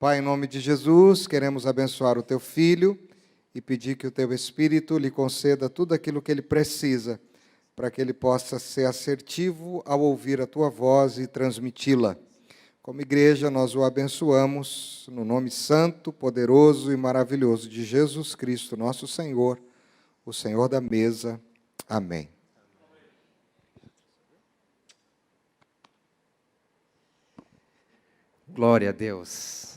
Pai, em nome de Jesus, queremos abençoar o Teu Filho e pedir que o Teu Espírito lhe conceda tudo aquilo que ele precisa, para que ele possa ser assertivo ao ouvir a Tua voz e transmiti-la. Como igreja, nós o abençoamos no nome santo, poderoso e maravilhoso de Jesus Cristo, nosso Senhor, o Senhor da mesa. Amém. Glória a Deus.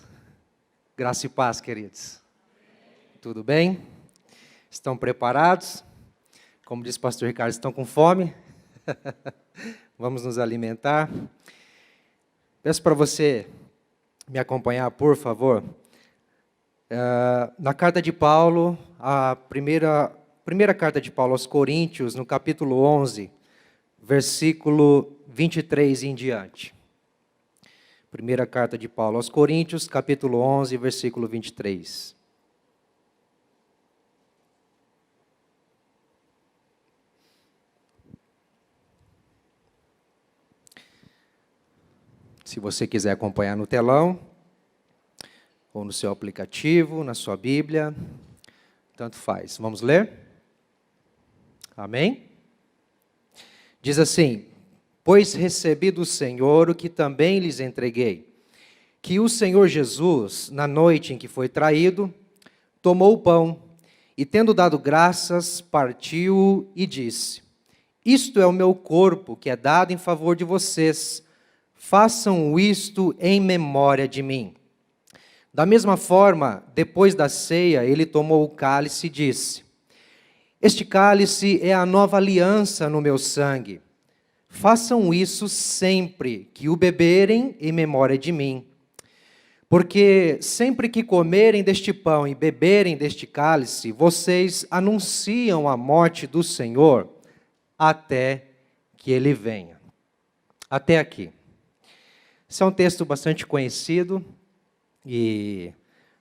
Graça e paz, queridos. Tudo bem? Estão preparados? Como disse o pastor Ricardo, estão com fome? Vamos nos alimentar. Peço para você me acompanhar, por favor. Na carta de Paulo, a primeira carta de Paulo aos Coríntios, no capítulo 11, versículo 23 em diante. Primeira carta de Paulo aos Coríntios, capítulo 11, versículo 23. Se você quiser acompanhar no telão, ou no seu aplicativo, na sua Bíblia, tanto faz. Vamos ler? Amém? Diz assim: pois recebi do Senhor o que também lhes entreguei, que o Senhor Jesus, na noite em que foi traído, tomou o pão, e tendo dado graças, partiu e disse: isto é o meu corpo, que é dado em favor de vocês, façam isto em memória de mim. Da mesma forma, depois da ceia, ele tomou o cálice e disse: este cálice é a nova aliança no meu sangue. Façam isso sempre que o beberem em memória de mim. Porque sempre que comerem deste pão e beberem deste cálice, vocês anunciam a morte do Senhor até que ele venha. Até aqui. Esse é um texto bastante conhecido e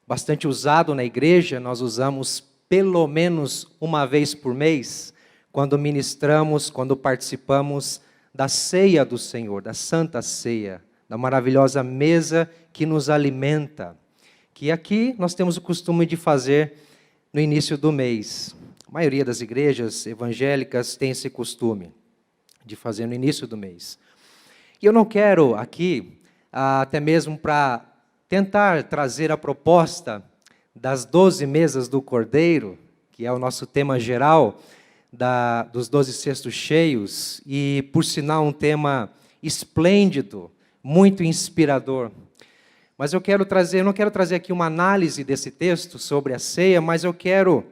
bastante usado na igreja. Nós usamos pelo menos uma vez por mês, quando ministramos, quando participamos da ceia do Senhor, da Santa Ceia, da maravilhosa mesa que nos alimenta, que aqui nós temos o costume de fazer no início do mês. A maioria das igrejas evangélicas tem esse costume de fazer no início do mês. E eu não quero aqui, até mesmo para tentar trazer a proposta das 12 mesas do Cordeiro, que é o nosso tema geral, dos 12 cestos cheios, e por sinal um tema esplêndido, muito inspirador. Mas eu não quero trazer aqui uma análise desse texto sobre a ceia, mas eu quero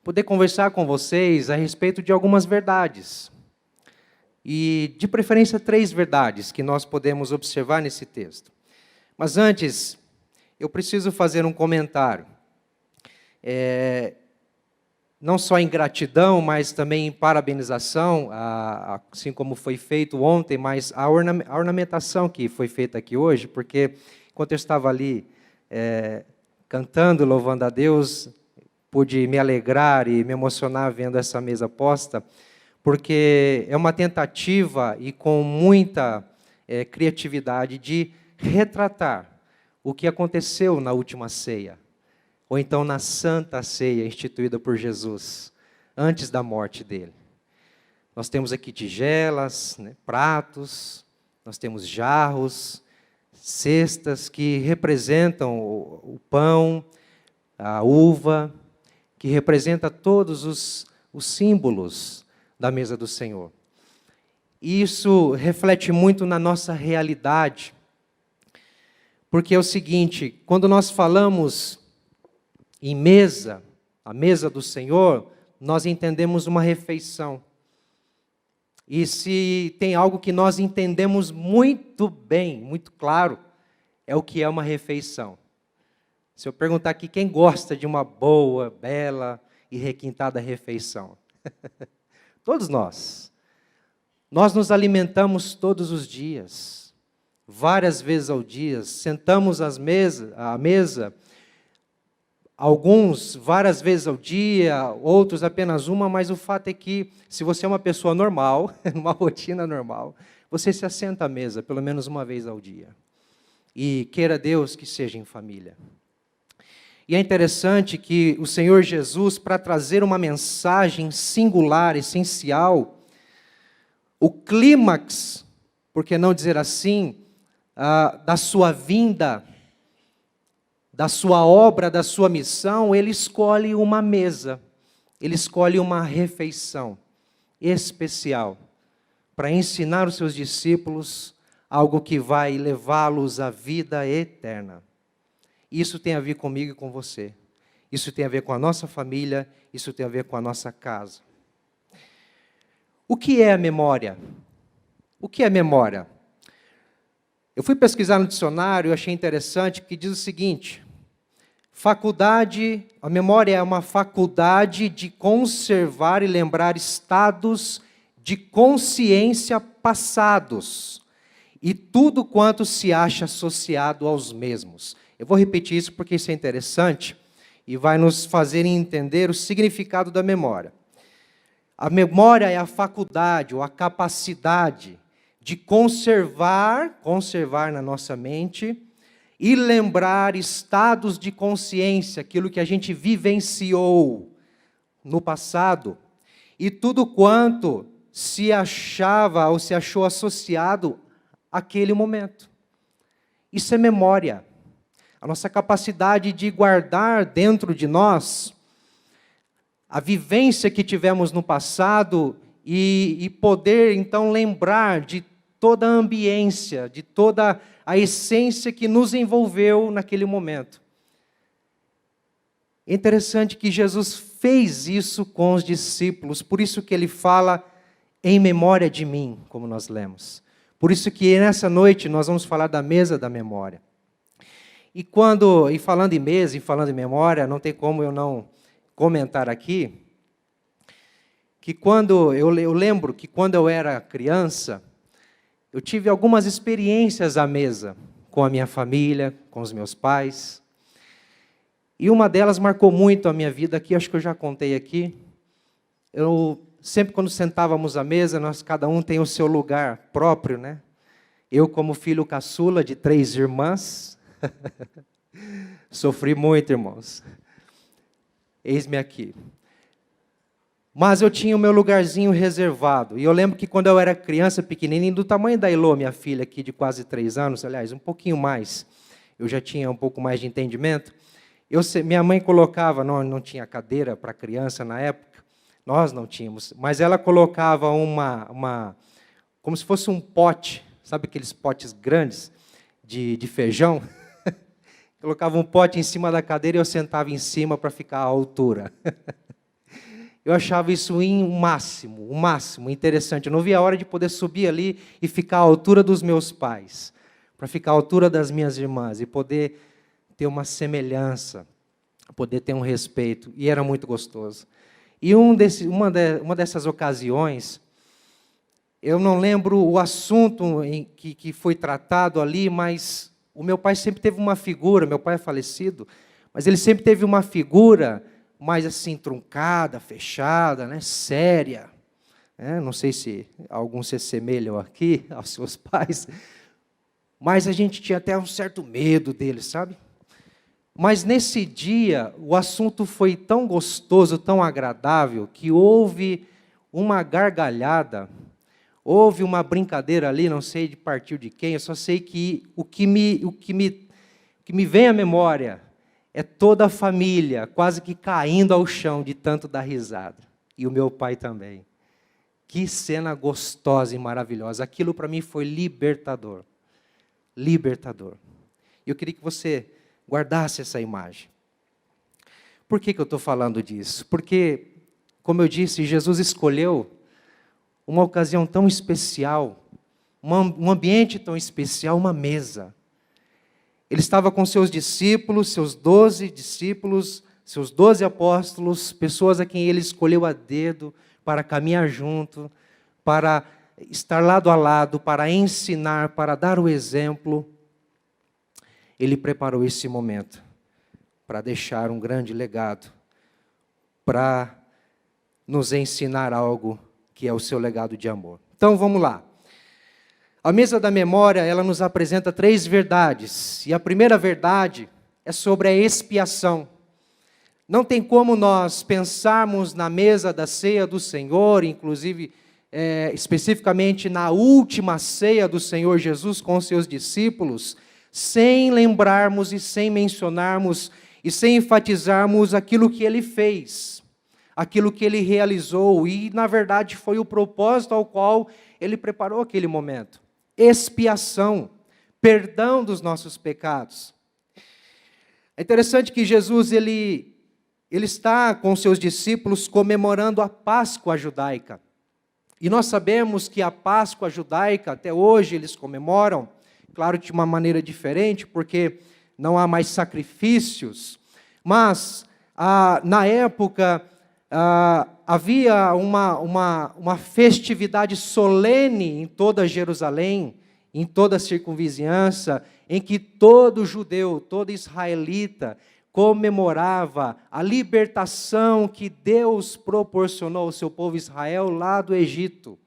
poder conversar com vocês a respeito de algumas verdades. E, de preferência, 3 verdades que nós podemos observar nesse texto. Mas antes, eu preciso fazer um comentário. Não só em gratidão, mas também em parabenização, assim como foi feito ontem, mas a ornamentação que foi feita aqui hoje, porque enquanto eu estava ali cantando, louvando a Deus, pude me alegrar e me emocionar vendo essa mesa posta, porque é uma tentativa e com muita criatividade de retratar o que aconteceu na última ceia, ou então na Santa Ceia instituída por Jesus, antes da morte dele. Nós temos aqui tigelas, pratos, nós temos jarros, cestas que representam o pão, a uva, que representa todos os símbolos da mesa do Senhor. E isso reflete muito na nossa realidade, porque é o seguinte: quando nós falamos em mesa, a mesa do Senhor, nós entendemos uma refeição. E se tem algo que nós entendemos muito bem, muito claro, é o que é uma refeição. Se eu perguntar aqui quem gosta de uma boa, bela e requintada refeição, todos nós. Nós nos alimentamos todos os dias, várias vezes ao dia, sentamos à mesa, alguns várias vezes ao dia, outros apenas uma, mas o fato é que, se você é uma pessoa normal, numa rotina normal, você se assenta à mesa pelo menos uma vez ao dia. E queira Deus que seja em família. E é interessante que o Senhor Jesus, para trazer uma mensagem singular, essencial, o clímax, por que não dizer assim, da sua vinda, da sua obra, da sua missão, ele escolhe uma mesa, ele escolhe uma refeição especial para ensinar os seus discípulos algo que vai levá-los à vida eterna. Isso tem a ver comigo e com você. Isso tem a ver com a nossa família, isso tem a ver com a nossa casa. O que é a memória? O que é memória? Eu fui pesquisar no dicionário e achei interessante que diz o seguinte: a memória é uma faculdade de conservar e lembrar estados de consciência passados e tudo quanto se acha associado aos mesmos. Eu vou repetir isso porque isso é interessante e vai nos fazer entender o significado da memória. A memória é a faculdade ou a capacidade de conservar na nossa mente e lembrar estados de consciência, aquilo que a gente vivenciou no passado, e tudo quanto se achava ou se achou associado àquele momento. Isso é memória. A nossa capacidade de guardar dentro de nós a vivência que tivemos no passado e poder, então, lembrar de toda a ambiência, de toda a essência que nos envolveu naquele momento. É interessante que Jesus fez isso com os discípulos, por isso que ele fala em memória de mim, como nós lemos. Por isso que nessa noite nós vamos falar da mesa da memória. E falando em mesa, e falando em memória, não tem como eu não comentar aqui, que eu lembro que quando eu era criança, eu tive algumas experiências à mesa, com a minha família, com os meus pais, e uma delas marcou muito a minha vida, que acho que eu já contei aqui. Sempre quando sentávamos à mesa, cada um tem o seu lugar próprio, né? Eu, como filho caçula de 3 irmãs, sofri muito, irmãos. Eis-me aqui. Mas eu tinha o meu lugarzinho reservado. E eu lembro que quando eu era criança, pequenininho, do tamanho da Elô, minha filha aqui de quase 3 anos, aliás, um pouquinho mais, eu já tinha um pouco mais de entendimento, minha mãe colocava, não tinha cadeira para criança na época, nós não tínhamos, mas ela colocava como se fosse um pote, sabe aqueles potes grandes de feijão? Colocava um pote em cima da cadeira e eu sentava em cima para ficar à altura. Eu achava isso o máximo interessante. Eu não via a hora de poder subir ali e ficar à altura dos meus pais, para ficar à altura das minhas irmãs e poder ter uma semelhança, poder ter um respeito. E era muito gostoso. E uma dessas ocasiões, eu não lembro o assunto que foi tratado ali, mas o meu pai sempre teve uma figura, meu pai é falecido, mas ele sempre teve uma figura mais assim, truncada, fechada, né, séria. Não sei se alguns se assemelham aqui aos seus pais, mas a gente tinha até um certo medo dele, sabe? Mas nesse dia, o assunto foi tão gostoso, tão agradável, que houve uma gargalhada, houve uma brincadeira ali, não sei de partir de quem, eu só sei que o que me vem à memória é toda a família quase que caindo ao chão de tanto dar risada. E o meu pai também. Que cena gostosa e maravilhosa. Aquilo para mim foi libertador. Libertador. E eu queria que você guardasse essa imagem. Por que eu estou falando disso? Porque, como eu disse, Jesus escolheu uma ocasião tão especial, um ambiente tão especial, uma mesa. Ele estava com seus discípulos, seus 12 discípulos, seus 12 apóstolos, pessoas a quem ele escolheu a dedo para caminhar junto, para estar lado a lado, para ensinar, para dar o exemplo. Ele preparou esse momento para deixar um grande legado, para nos ensinar algo que é o seu legado de amor. Então, vamos lá. A mesa da memória, ela nos apresenta 3 verdades. E a primeira verdade é sobre a expiação. Não tem como nós pensarmos na mesa da ceia do Senhor, inclusive, especificamente na última ceia do Senhor Jesus com seus discípulos, sem lembrarmos e sem mencionarmos e sem enfatizarmos aquilo que Ele fez, aquilo que Ele realizou, e, na verdade, foi o propósito ao qual Ele preparou aquele momento. Expiação, perdão dos nossos pecados. É interessante que Jesus, ele está com seus discípulos comemorando a Páscoa judaica. E nós sabemos que a Páscoa judaica, até hoje, eles comemoram, claro, de uma maneira diferente, porque não há mais sacrifícios, mas na época havia uma festividade solene em toda Jerusalém, em toda a circunvizinhança, em que todo judeu, todo israelita comemorava a libertação que Deus proporcionou ao seu povo Israel lá do Egito.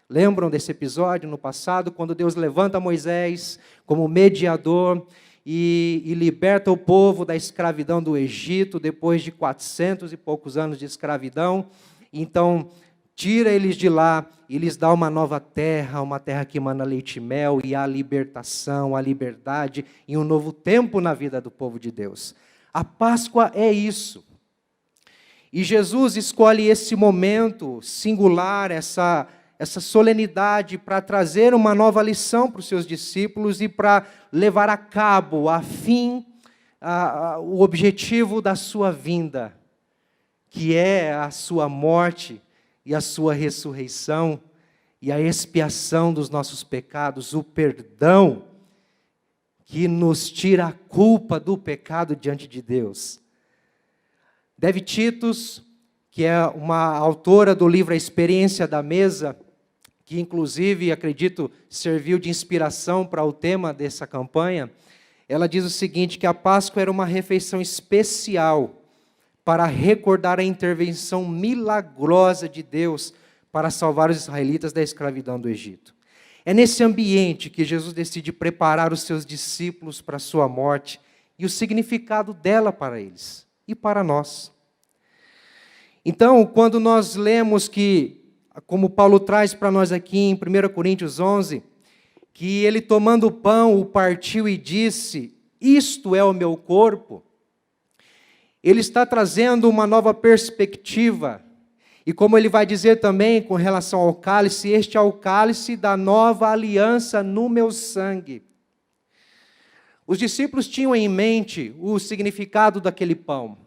Lembram desse episódio no passado, quando Deus levanta Moisés como mediador e liberta o povo da escravidão do Egito, depois de 400 e poucos anos de escravidão. Então, tira eles de lá e lhes dá uma nova terra, uma terra que emana leite e mel, e a libertação, a liberdade e um novo tempo na vida do povo de Deus. A Páscoa é isso. E Jesus escolhe esse momento singular, essa solenidade, para trazer uma nova lição para os seus discípulos e para levar a cabo, a fim, o objetivo da sua vinda, que é a sua morte e a sua ressurreição e a expiação dos nossos pecados, o perdão que nos tira a culpa do pecado diante de Deus. Devi Titus, que é uma autora do livro A Experiência da Mesa, que inclusive, acredito, serviu de inspiração para o tema dessa campanha, ela diz o seguinte, que a Páscoa era uma refeição especial para recordar a intervenção milagrosa de Deus para salvar os israelitas da escravidão do Egito. É nesse ambiente que Jesus decide preparar os seus discípulos para a sua morte e o significado dela para eles e para nós. Então, quando nós lemos que, como Paulo traz para nós aqui em 1 Coríntios 11, que ele tomando o pão, o partiu e disse, isto é o meu corpo, ele está trazendo uma nova perspectiva. E como ele vai dizer também com relação ao cálice, este é o cálice da nova aliança no meu sangue. Os discípulos tinham em mente o significado daquele pão,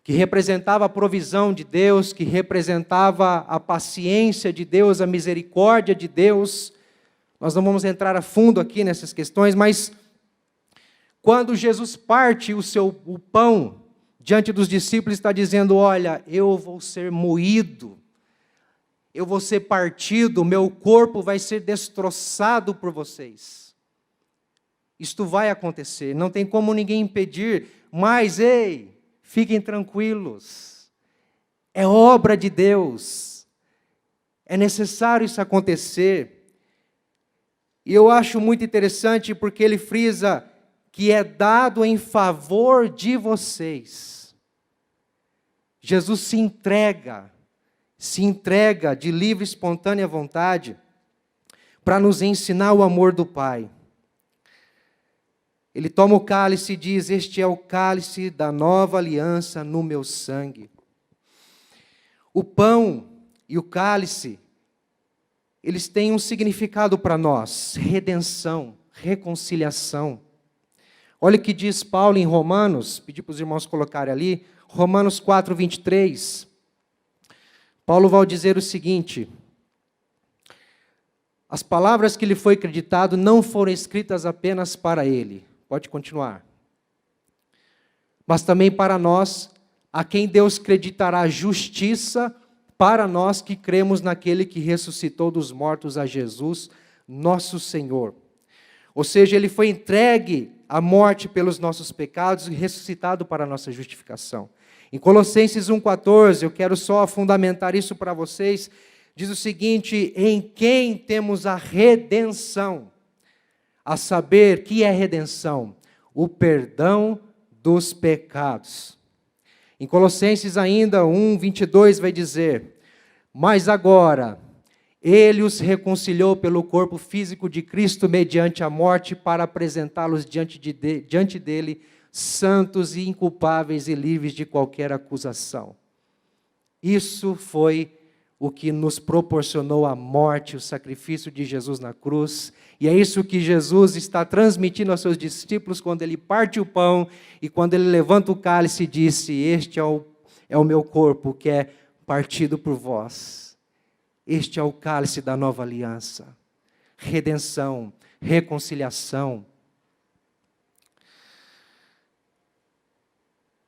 que representava a provisão de Deus, que representava a paciência de Deus, a misericórdia de Deus. Nós não vamos entrar a fundo aqui nessas questões, mas quando Jesus parte o pão diante dos discípulos, está dizendo, olha, eu vou ser moído, eu vou ser partido, meu corpo vai ser destroçado por vocês. Isto vai acontecer, não tem como ninguém impedir, mas, ei, fiquem tranquilos, é obra de Deus, é necessário isso acontecer. E eu acho muito interessante porque ele frisa que é dado em favor de vocês. Jesus se entrega de livre e espontânea vontade para nos ensinar o amor do Pai. Ele toma o cálice e diz, este é o cálice da nova aliança no meu sangue. O pão e o cálice, eles têm um significado para nós, redenção, reconciliação. Olha o que diz Paulo em Romanos, pedi para os irmãos colocarem ali, Romanos 4, 23. Paulo vai dizer o seguinte, as palavras que lhe foi acreditado não foram escritas apenas para ele, pode continuar, mas também para nós, a quem Deus creditará justiça, para nós que cremos naquele que ressuscitou dos mortos a Jesus, nosso Senhor. Ou seja, ele foi entregue à morte pelos nossos pecados e ressuscitado para a nossa justificação. Em Colossenses 1,14, eu quero só fundamentar isso para vocês, diz o seguinte: em quem temos a redenção, a saber, que é redenção? O perdão dos pecados. Em Colossenses ainda 1:22 vai dizer: mas agora ele os reconciliou pelo corpo físico de Cristo mediante a morte, para apresentá-los diante dele santos e inculpáveis e livres de qualquer acusação. Isso foi o que nos proporcionou a morte, o sacrifício de Jesus na cruz. E é isso que Jesus está transmitindo aos seus discípulos quando ele parte o pão e quando ele levanta o cálice e disse: este é o meu corpo que é partido por vós. Este é o cálice da nova aliança. Redenção, reconciliação.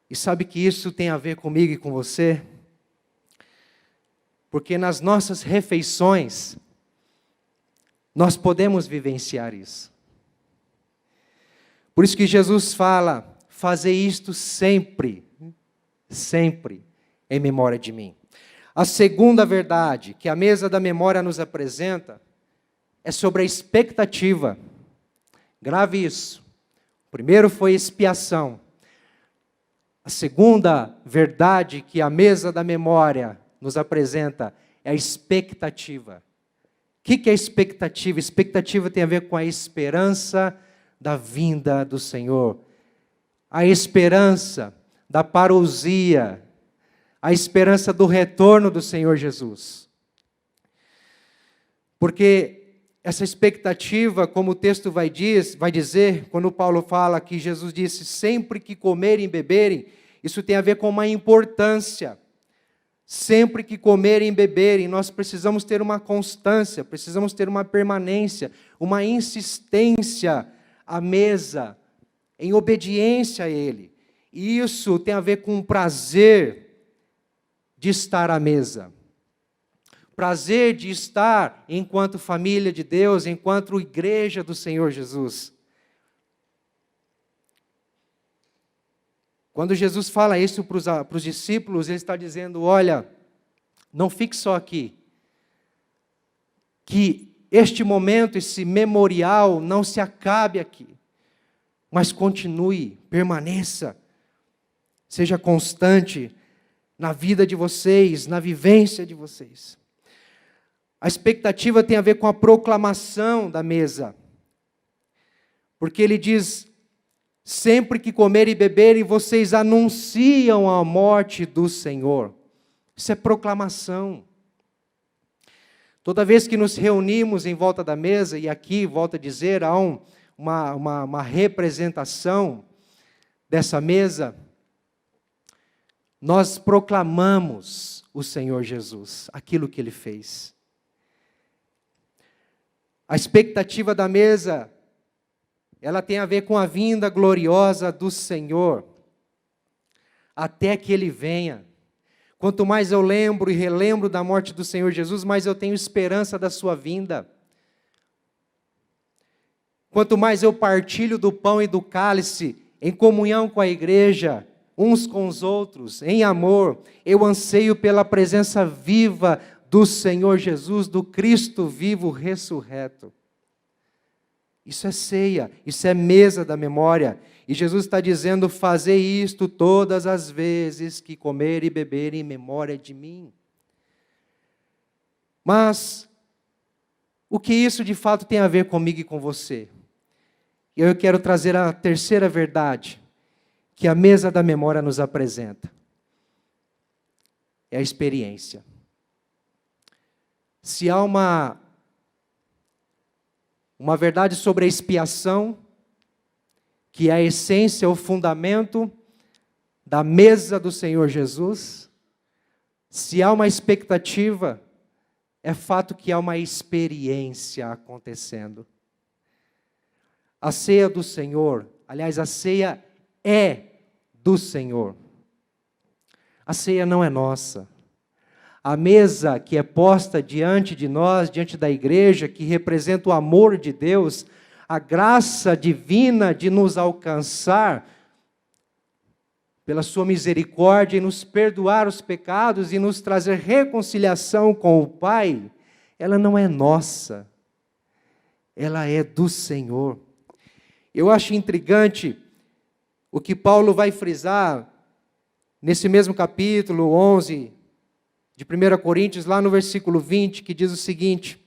E sabe que isso tem a ver comigo e com você? Porque nas nossas refeições, nós podemos vivenciar isso. Por isso que Jesus fala: fazei isto sempre, sempre, em memória de mim. A segunda verdade que a mesa da memória nos apresenta é sobre a expectativa. Grave isso. O primeiro foi expiação. A segunda verdade que a mesa da memória nos apresenta é a expectativa. O que é expectativa? Expectativa tem a ver com a esperança da vinda do Senhor, a esperança da parousia, a esperança do retorno do Senhor Jesus. Porque essa expectativa, como o texto vai dizer, quando Paulo fala que Jesus disse: sempre que comerem e beberem, isso tem a ver com uma importância. Sempre que comerem e beberem, nós precisamos ter uma constância, precisamos ter uma permanência, uma insistência à mesa, em obediência a Ele. E isso tem a ver com o prazer de estar à mesa. Prazer de estar enquanto família de Deus, enquanto igreja do Senhor Jesus. Quando Jesus fala isso para os discípulos, Ele está dizendo: olha, não fique só aqui. Que este momento, esse memorial, não se acabe aqui. Mas continue, permaneça. Seja constante na vida de vocês, na vivência de vocês. A expectativa tem a ver com a proclamação da mesa. Porque Ele diz: sempre que comerem e beberem, vocês anunciam a morte do Senhor. Isso é proclamação. Toda vez que nos reunimos em volta da mesa, e aqui, volto a dizer, há uma representação dessa mesa, nós proclamamos o Senhor Jesus, aquilo que Ele fez. A expectativa da mesa, ela tem a ver com a vinda gloriosa do Senhor, até que Ele venha. Quanto mais eu lembro e relembro da morte do Senhor Jesus, mais eu tenho esperança da sua vinda. Quanto mais eu partilho do pão e do cálice, em comunhão com a igreja, uns com os outros, em amor, eu anseio pela presença viva do Senhor Jesus, do Cristo vivo ressurreto. Isso é ceia, isso é mesa da memória. E Jesus está dizendo: fazei isto todas as vezes que comer e beber em memória de mim. Mas, o que isso de fato tem a ver comigo e com você? E eu quero trazer a terceira verdade, que a mesa da memória nos apresenta. É a experiência. Se há uma verdade sobre a expiação, que é a essência, o fundamento da mesa do Senhor Jesus, se há uma expectativa, é fato que há uma experiência acontecendo. A ceia do Senhor, aliás, a ceia é do Senhor. A ceia não é nossa. A mesa que é posta diante de nós, diante da igreja, que representa o amor de Deus, a graça divina de nos alcançar, pela sua misericórdia, em nos perdoar os pecados e nos trazer reconciliação com o Pai, ela não é nossa, ela é do Senhor. Eu acho intrigante o que Paulo vai frisar nesse mesmo capítulo 11 de 1 Coríntios, lá no versículo 20, que diz o seguinte: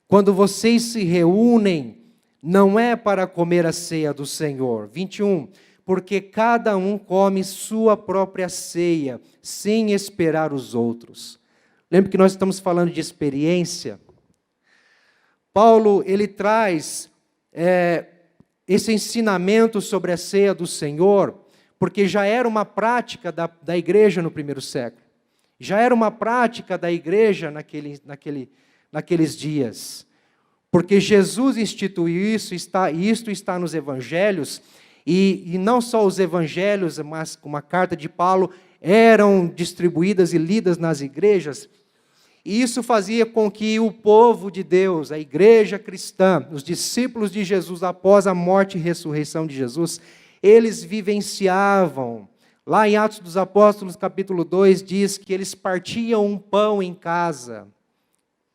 quando vocês se reúnem, não é para comer a ceia do Senhor. 21, porque cada um come sua própria ceia, sem esperar os outros. Lembra que nós estamos falando de experiência? Paulo, ele traz esse ensinamento sobre a ceia do Senhor, porque já era uma prática da igreja no primeiro século. Já era uma prática da igreja naqueles dias. Porque Jesus instituiu isso, isto está nos evangelhos, e não só os evangelhos, mas como a carta de Paulo, eram distribuídas e lidas nas igrejas. E isso fazia com que o povo de Deus, a igreja cristã, os discípulos de Jesus, após a morte e ressurreição de Jesus, eles vivenciavam. Lá em Atos dos Apóstolos, capítulo 2, diz que eles partiam um pão em casa.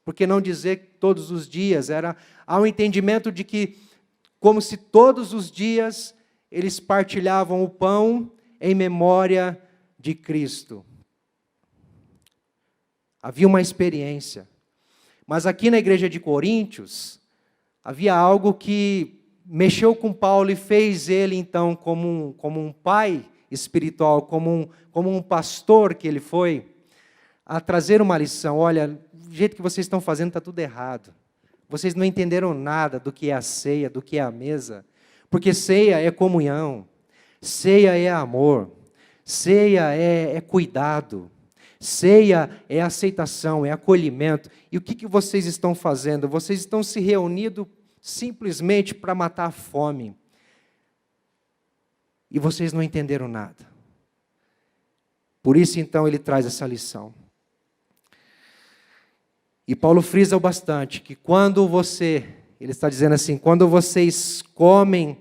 Por que não dizer que todos os dias? Há um entendimento de que, como se todos os dias eles partilhavam o pão em memória de Cristo. Havia uma experiência. Mas aqui na igreja de Coríntios, havia algo que mexeu com Paulo e fez ele, então, como um pai espiritual, como um pastor que ele foi, a trazer uma lição. Olha, do jeito que vocês estão fazendo está tudo errado. Vocês não entenderam nada do que é a ceia, do que é a mesa. Porque ceia é comunhão, ceia é amor, ceia é cuidado, ceia é aceitação, é acolhimento. E o que vocês estão fazendo? Vocês estão se reunindo simplesmente para matar a fome. E vocês não entenderam nada. Por isso, então, ele traz essa lição. E Paulo frisa o bastante que ele está dizendo assim, quando vocês comem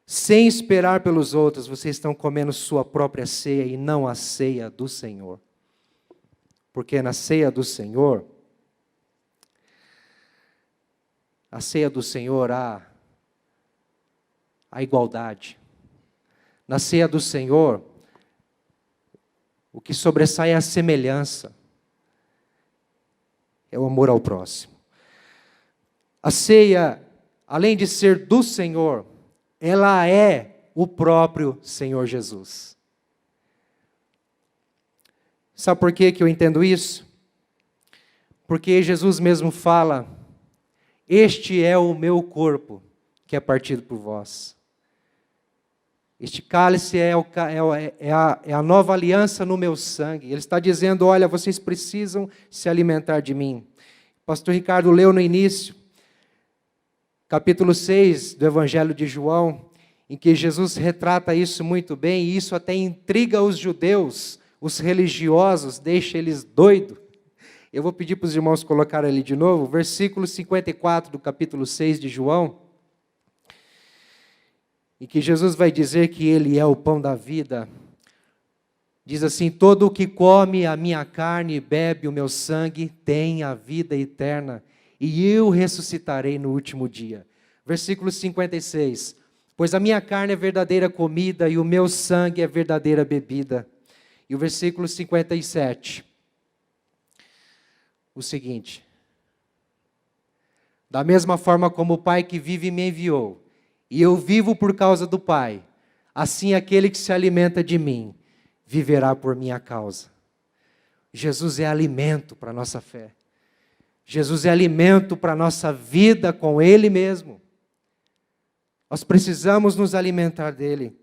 sem esperar pelos outros, vocês estão comendo sua própria ceia e não a ceia do Senhor. Porque na ceia do Senhor, há igualdade. Na ceia do Senhor, o que sobressai é a semelhança. É o amor ao próximo. A ceia, além de ser do Senhor, ela é o próprio Senhor Jesus. Sabe por que eu entendo isso? Porque Jesus mesmo fala, este é o meu corpo, que é partido por vós. Este cálice é a nova aliança no meu sangue. Ele está dizendo, olha, vocês precisam se alimentar de mim. O pastor Ricardo leu no início, capítulo 6 do Evangelho de João, em que Jesus retrata isso muito bem, e isso até intriga os judeus, os religiosos, deixa eles doidos. Eu vou pedir para os irmãos colocarem ali de novo, versículo 54 do capítulo 6 de João, em que Jesus vai dizer que Ele é o pão da vida. Diz assim, todo o que come a minha carne e bebe o meu sangue tem a vida eterna, e eu ressuscitarei no último dia. Versículo 56, pois a minha carne é verdadeira comida e o meu sangue é verdadeira bebida. E o versículo 57, o seguinte, da mesma forma como o Pai que vive me enviou, e eu vivo por causa do Pai, assim aquele que se alimenta de mim, viverá por minha causa. Jesus é alimento para a nossa fé. Jesus é alimento para a nossa vida com Ele mesmo. Nós precisamos nos alimentar dEle.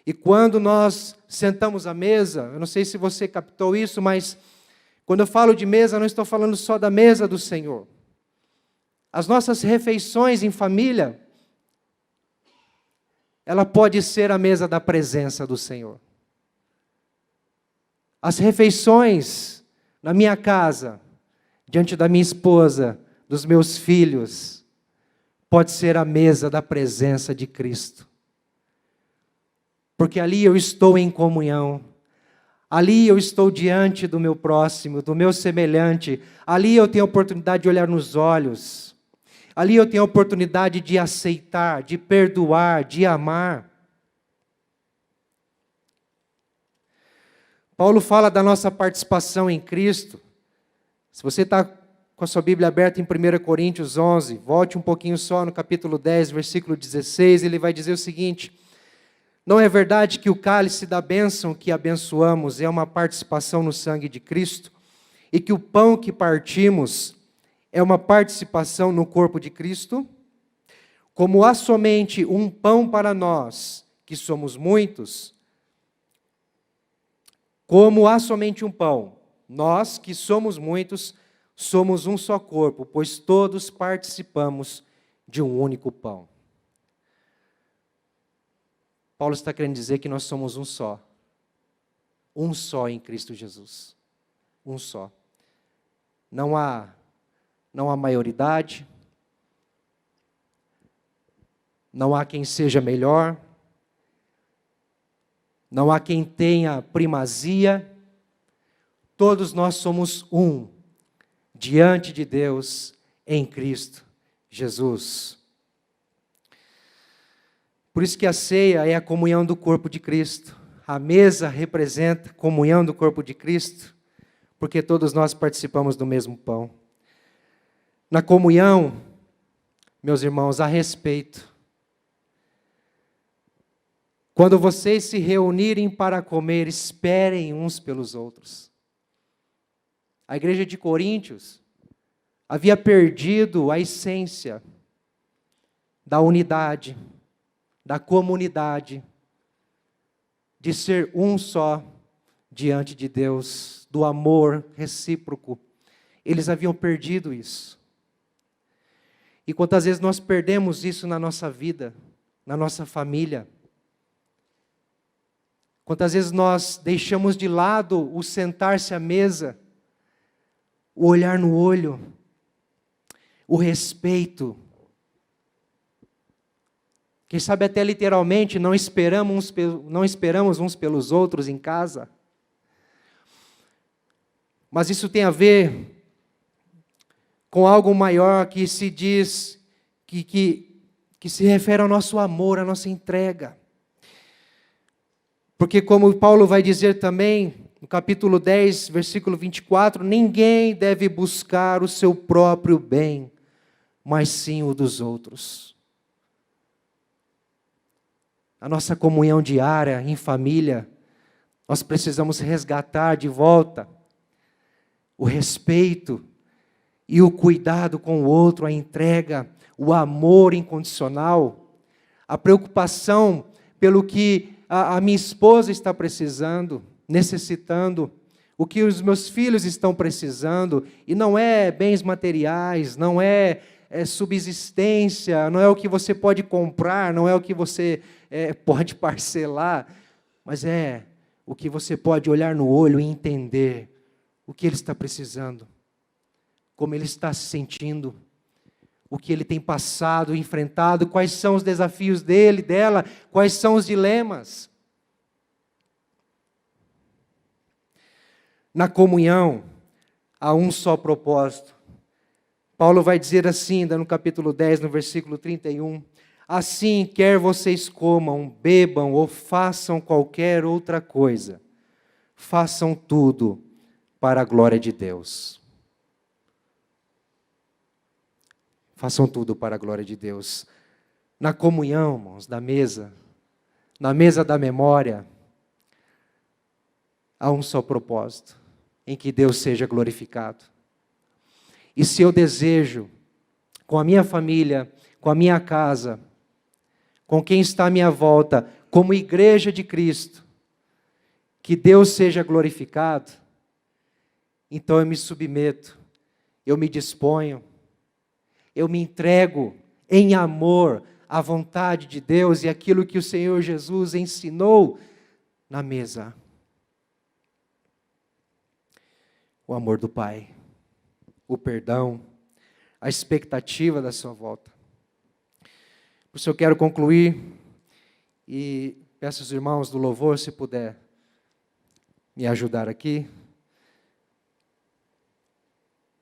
E quando nós sentamos à mesa, eu não sei se você captou isso, mas quando eu falo de mesa, não estou falando só da mesa do Senhor. As nossas refeições em família, ela pode ser a mesa da presença do Senhor. As refeições na minha casa, diante da minha esposa, dos meus filhos, pode ser a mesa da presença de Cristo. porque ali eu estou em comunhão. Ali eu estou diante do meu próximo, do meu semelhante. Ali eu tenho a oportunidade de olhar nos olhos. Ali eu tenho a oportunidade de aceitar, de perdoar, de amar. Paulo fala da nossa participação em Cristo. Se você está com a sua Bíblia aberta em 1 Coríntios 11, volte um pouquinho só no capítulo 10, versículo 16, ele vai dizer o seguinte: não é verdade que o cálice da bênção que abençoamos é uma participação no sangue de Cristo, e que o pão que partimos é uma participação no corpo de Cristo? Como há somente um pão para nós, que somos muitos, como há somente um pão, nós que somos muitos, somos um só corpo, pois todos participamos de um único pão. Paulo está querendo dizer que nós somos um só em Cristo Jesus, um só. Não há maioridade, não há quem seja melhor, não há quem tenha primazia, todos nós somos um, diante de Deus, em Cristo Jesus. Por isso que a ceia é a comunhão do corpo de Cristo. A mesa representa a comunhão do corpo de Cristo, porque todos nós participamos do mesmo pão. Na comunhão, meus irmãos, há respeito. Quando vocês se reunirem para comer, esperem uns pelos outros. A igreja de Coríntios havia perdido a essência da unidade, da comunidade, de ser um só diante de Deus, do amor recíproco. Eles haviam perdido isso. E quantas vezes nós perdemos isso na nossa vida, na nossa família? Quantas vezes nós deixamos de lado o sentar-se à mesa, o olhar no olho, o respeito? Quem sabe até literalmente não esperamos uns pelos outros em casa. Mas isso tem a ver com algo maior que se diz, que se refere ao nosso amor, à nossa entrega. Porque como Paulo vai dizer também, no capítulo 10, versículo 24, ninguém deve buscar o seu próprio bem, mas sim o dos outros. A nossa comunhão diária em família, nós precisamos resgatar de volta o respeito e o cuidado com o outro, a entrega, o amor incondicional, a preocupação pelo que a minha esposa está precisando, necessitando, o que os meus filhos estão precisando, e não é bens materiais, não é subsistência, não é o que você pode comprar, não é o que você pode parcelar, mas é o que você pode olhar no olho e entender o que ele está precisando, como ele está se sentindo, o que ele tem passado, enfrentado, quais são os desafios dele, dela, quais são os dilemas. Na comunhão, há um só propósito. Paulo vai dizer assim, no capítulo 10, no versículo 31, assim, quer vocês comam, bebam ou façam qualquer outra coisa, façam tudo para a glória de Deus. Façam tudo para a glória de Deus. Na comunhão, irmãos, da mesa, na mesa da memória, há um só propósito, em que Deus seja glorificado. E se eu desejo, com a minha família, com a minha casa, com quem está à minha volta, como igreja de Cristo, que Deus seja glorificado, então eu me submeto, eu me disponho, eu me entrego em amor à vontade de Deus e aquilo que o Senhor Jesus ensinou na mesa. O amor do Pai, o perdão, a expectativa da sua volta. Por isso eu quero concluir e Peço aos irmãos do louvor, se puder me ajudar aqui.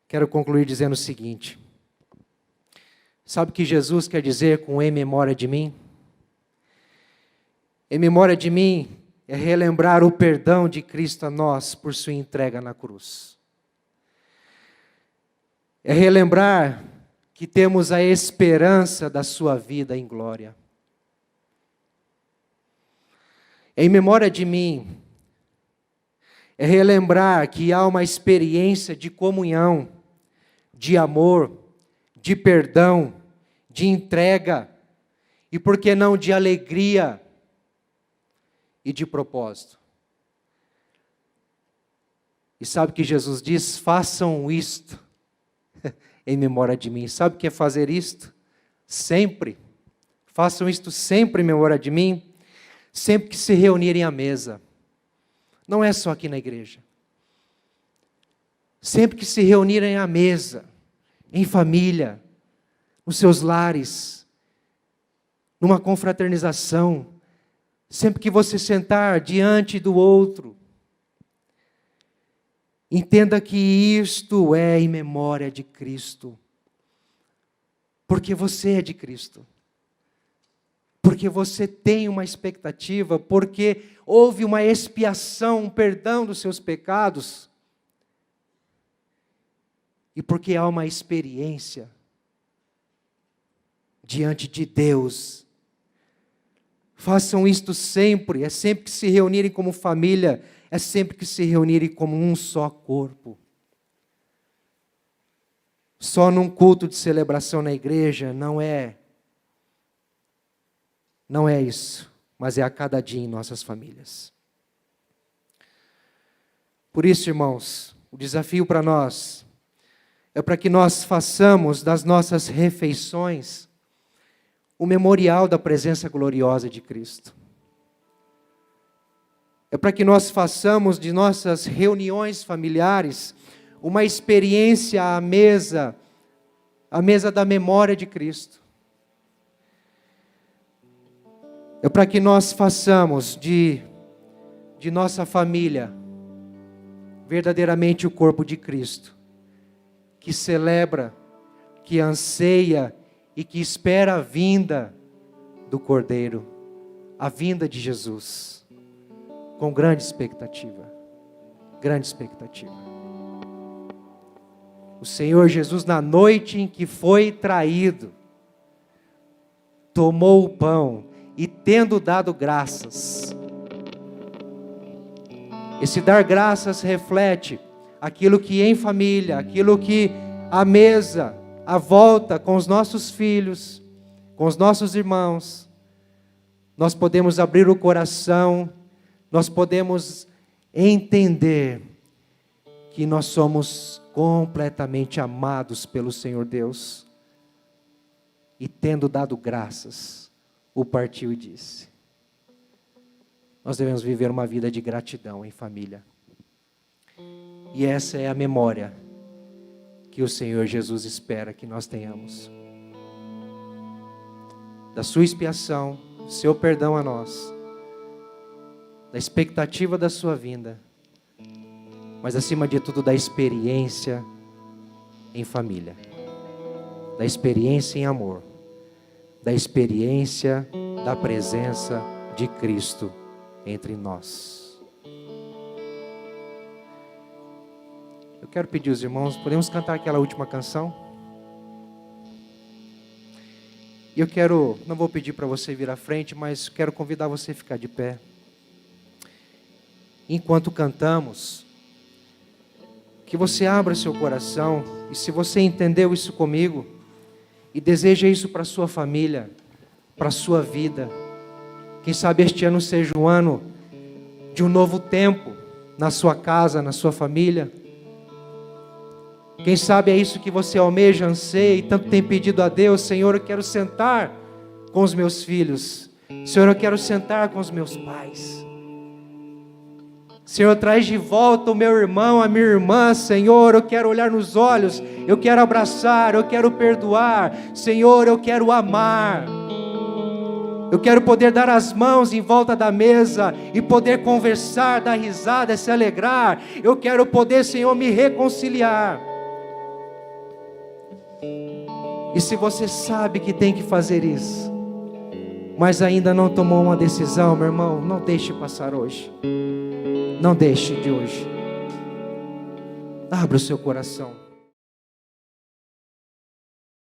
Quero concluir dizendo o seguinte. Sabe o que Jesus quer dizer com em memória de mim? Em memória de mim é relembrar o perdão de Cristo a nós por sua entrega na cruz. É relembrar que temos a esperança da sua vida em glória. Em memória de mim é relembrar que há uma experiência de comunhão, de amor, de perdão, de entrega e, por que não, de alegria e de propósito. E sabe o que Jesus diz? Façam isto em memória de mim. Sabe o que é fazer isto? Sempre. Façam isto sempre em memória de mim, sempre que se reunirem à mesa. Não é só aqui na igreja. Sempre que se reunirem à mesa, em família, nos seus lares, numa confraternização, sempre que você sentar diante do outro, entenda que isto é em memória de Cristo. Porque você é de Cristo. Porque você tem uma expectativa, porque houve uma expiação, um perdão dos seus pecados. E porque há uma experiência diante de Deus. Façam isto sempre, é sempre que se reunirem como família, é sempre que se reunirem como um só corpo. Só num culto de celebração na igreja não é isso, mas é a cada dia em nossas famílias. Por isso, irmãos, o desafio para nós é para que nós façamos das nossas refeições o memorial da presença gloriosa de Cristo. É para que nós façamos de nossas reuniões familiares uma experiência à mesa da memória de Cristo. É para que nós façamos de nossa família verdadeiramente o corpo de Cristo, que celebra, que anseia e que espera a vinda do Cordeiro, a vinda de Jesus, com grande expectativa, grande expectativa. O Senhor Jesus, na noite em que foi traído, tomou o pão e, tendo dado graças, esse dar graças reflete aquilo que em família, aquilo que à mesa, à volta com os nossos filhos, com os nossos irmãos, nós podemos abrir o coração, nós podemos entender que nós somos completamente amados pelo Senhor Deus. E tendo dado graças, o partiu e disse: nós devemos viver uma vida de gratidão em família. E essa é a memória que o Senhor Jesus espera que nós tenhamos. Da sua expiação, do seu perdão a nós, da expectativa da sua vinda, mas acima de tudo da experiência em família, da experiência em amor, da experiência da presença de Cristo entre nós. Eu quero pedir aos irmãos, podemos cantar aquela última canção? E eu quero, não vou pedir para você vir à frente, mas quero convidar você a ficar de pé. Enquanto cantamos, que você abra seu coração, e se você entendeu isso comigo, e deseja isso para a sua família, para a sua vida, quem sabe este ano seja um ano de um novo tempo, na sua casa, na sua família. Quem sabe é isso que você almeja, anseia e tanto tem pedido a Deus: Senhor, eu quero sentar com os meus filhos. Senhor, eu quero sentar com os meus pais. Senhor, traz de volta o meu irmão, a minha irmã. Senhor, eu quero olhar nos olhos, eu quero abraçar, eu quero perdoar. Senhor, eu quero amar. Eu quero poder dar as mãos em volta da mesa e poder conversar, dar risada, se alegrar. Eu quero poder, Senhor, me reconciliar. E se você sabe que tem que fazer isso, mas ainda não tomou uma decisão, meu irmão, não deixe passar hoje. Não deixe de hoje. Abra o seu coração.